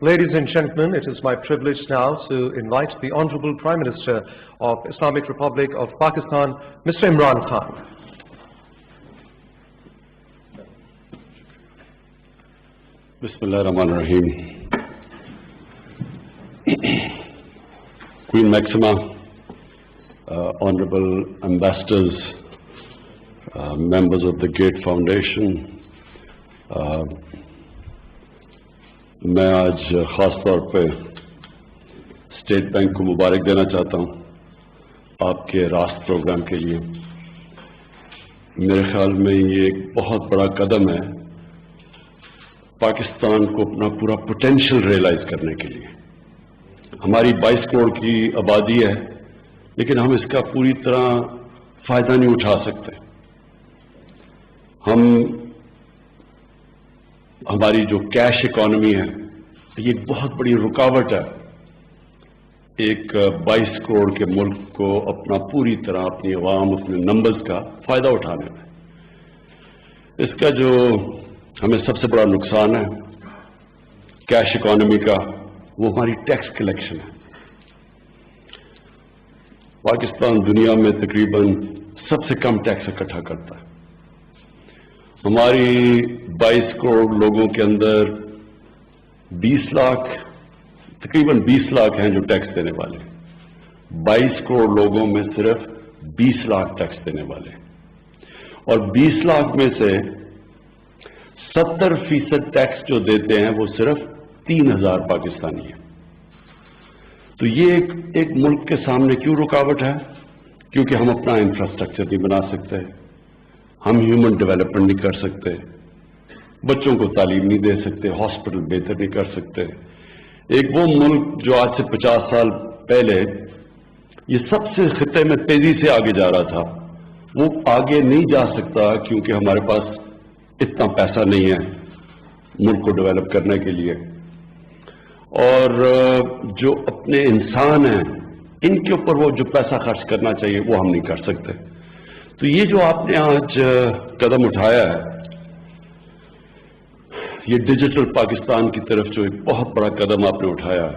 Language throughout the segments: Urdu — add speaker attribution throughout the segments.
Speaker 1: Ladies and gentlemen, it is my privilege now to invite the Honorable Prime Minister of Islamic Republic of Pakistan, Mr. Imran Khan.
Speaker 2: Bismillah ar-Rahman ar-Rahim. Queen Maxima, Honorable Ambassadors, members of the Gate Foundation, میں آج خاص طور پہ اسٹیٹ بینک کو مبارک دینا چاہتا ہوں آپ کے راست پروگرام کے لیے. میرے خیال میں یہ ایک بہت بڑا قدم ہے پاکستان کو اپنا پورا پوٹینشیل ریئلائز کرنے کے لیے. ہماری 22 کروڑ کی آبادی ہے لیکن ہم اس کا پوری طرح فائدہ نہیں اٹھا سکتے. ہماری جو کیش اکانومی ہے یہ ایک بہت بڑی رکاوٹ ہے ایک 22 کروڑ کے ملک کو اپنا پوری طرح اپنی عوام اپنے نمبرز کا فائدہ اٹھانے میں. اس کا جو ہمیں سب سے بڑا نقصان ہے کیش اکانومی کا وہ ہماری ٹیکس کلیکشن ہے. پاکستان دنیا میں تقریباً سب سے کم ٹیکس اکٹھا کرتا ہے. ہماری 22 کروڑ لوگوں کے اندر 20 لاکھ تقریباً 20 لاکھ ہیں جو ٹیکس دینے والے. 22 کروڑ لوگوں میں صرف 20 لاکھ ٹیکس دینے والے اور 20 لاکھ میں سے 70% ٹیکس جو دیتے ہیں وہ صرف 3000 پاکستانی ہیں. تو یہ ایک ملک کے سامنے کیوں رکاوٹ ہے؟ کیونکہ ہم اپنا انفراسٹرکچر نہیں بنا سکتے, ہم ہیومن ڈیولپمنٹ نہیں کر سکتے, بچوں کو تعلیم نہیں دے سکتے, ہاسپٹل بہتر نہیں کر سکتے. ایک وہ ملک جو آج سے 50 سال پہلے یہ سب سے خطے میں تیزی سے آگے جا رہا تھا وہ آگے نہیں جا سکتا کیونکہ ہمارے پاس اتنا پیسہ نہیں ہے ملک کو ڈیولپ کرنے کے لیے. اور جو اپنے انسان ہیں ان کے اوپر وہ جو پیسہ خرچ کرنا چاہیے وہ ہم نہیں کر سکتے. تو یہ جو آپ نے آج قدم اٹھایا ہے یہ ڈیجیٹل پاکستان کی طرف جو ایک بہت بڑا قدم آپ نے اٹھایا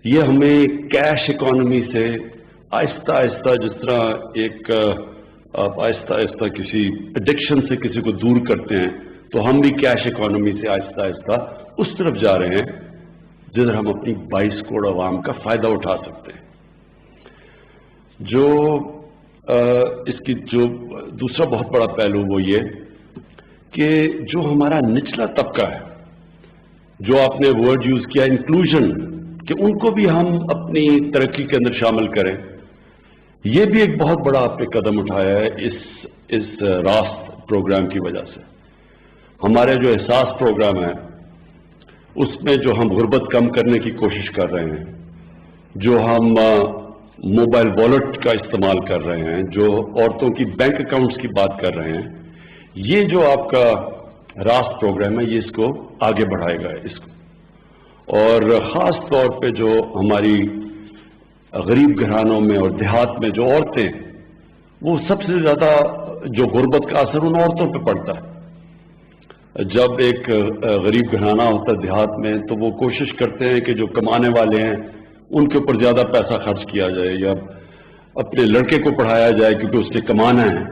Speaker 2: یہ ہمیں کیش اکانومی سے آہستہ آہستہ جس طرح ایک آپ آہستہ آہستہ کسی ایڈکشن سے کسی کو دور کرتے ہیں تو ہم بھی کیش اکانومی سے آہستہ آہستہ اس طرف جا رہے ہیں جدھر ہم اپنی 22 کروڑ عوام کا فائدہ اٹھا سکتے ہیں. جو اس کی جو دوسرا بہت بڑا پہلو وہ یہ کہ جو ہمارا نچلا طبقہ ہے جو آپ نے ورڈ یوز کیا انکلوژن کہ ان کو بھی ہم اپنی ترقی کے اندر شامل کریں, یہ بھی ایک بہت بڑا آپ نے قدم اٹھایا ہے اس راست پروگرام کی وجہ سے. ہمارے جو احساس پروگرام ہے اس میں جو ہم غربت کم کرنے کی کوشش کر رہے ہیں, جو ہم موبائل والیٹ کا استعمال کر رہے ہیں, جو عورتوں کی بینک اکاؤنٹس کی بات کر رہے ہیں, یہ جو آپ کا راست پروگرام ہے یہ اس کو آگے بڑھائے گا اس کو. اور خاص طور پہ جو ہماری غریب گھرانوں میں اور دیہات میں جو عورتیں وہ سب سے زیادہ جو غربت کا اثر ان عورتوں پہ پڑتا ہے. جب ایک غریب گھرانہ ہوتا ہے دیہات میں تو وہ کوشش کرتے ہیں کہ جو کمانے والے ہیں ان کے اوپر زیادہ پیسہ خرچ کیا جائے یا اپنے لڑکے کو پڑھایا جائے کیونکہ اس نے کمانا ہے,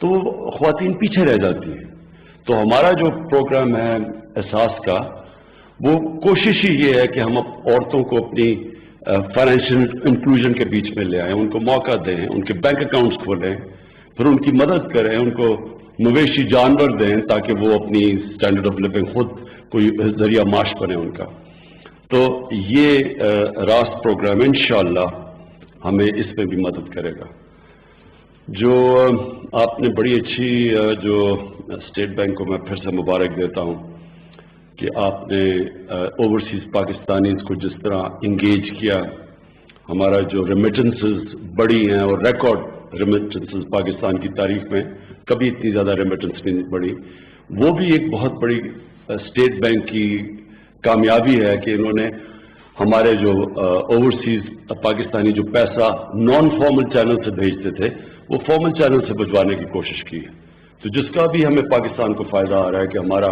Speaker 2: تو خواتین پیچھے رہ جاتی ہیں. تو ہمارا جو پروگرام ہے احساس کا وہ کوشش ہی یہ ہے کہ ہم عورتوں کو اپنی فائنینشیل انکلوژن کے بیچ میں لے آئیں, ان کو موقع دیں, ان کے بینک اکاؤنٹس کھولیں, پھر ان کی مدد کریں, ان کو مویشی جانور دیں تاکہ وہ اپنی اسٹینڈرڈ آف لیونگ خود کوئی ذریعہ معاش بنے ان کا. تو یہ راست پروگرام انشاءاللہ ہمیں اس میں بھی مدد کرے گا. جو آپ نے بڑی اچھی جو اسٹیٹ بینک کو میں پھر سے مبارک دیتا ہوں کہ آپ نے اوورسیز پاکستانیز کو جس طرح انگیج کیا. ہمارا جو ریمیٹنسز بڑی ہیں اور ریکارڈ ریمیٹنسز پاکستان کی تاریخ میں کبھی اتنی زیادہ ریمیٹنس نہیں بڑی, وہ بھی ایک بہت بڑی اسٹیٹ بینک کی کامیابی ہے کہ انہوں نے ہمارے جو اوورسیز پاکستانی جو پیسہ نان فارمل چینل سے بھیجتے تھے وہ فارمل چینل سے بھجوانے کی کوشش کی ہے. تو جس کا بھی ہمیں پاکستان کو فائدہ آ رہا ہے کہ ہمارا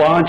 Speaker 2: 5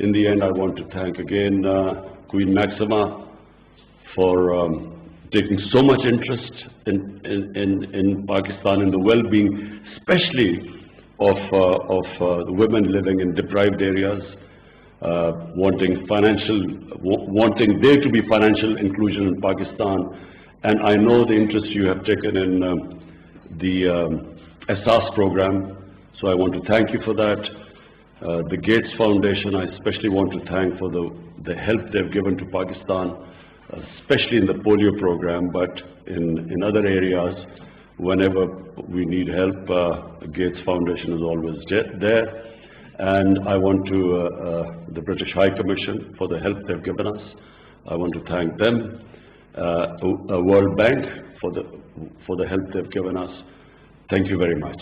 Speaker 2: In the end, I want to thank again Queen Maxima for taking so much interest in Pakistan, in the well-being, especially of the women living in deprived areas, wanting there to be financial inclusion in Pakistan. And I know the interest you have taken in the Asas program, so I want to thank you for that. The Gates Foundation, I especially want to thank for the help they've given to Pakistan, especially in the polio program, but in other areas, whenever we need help, the Gates Foundation is always there. And I want to, the British High Commission for the help they've given us. I want to thank them, World Bank for the help they've given us. Thank you very much.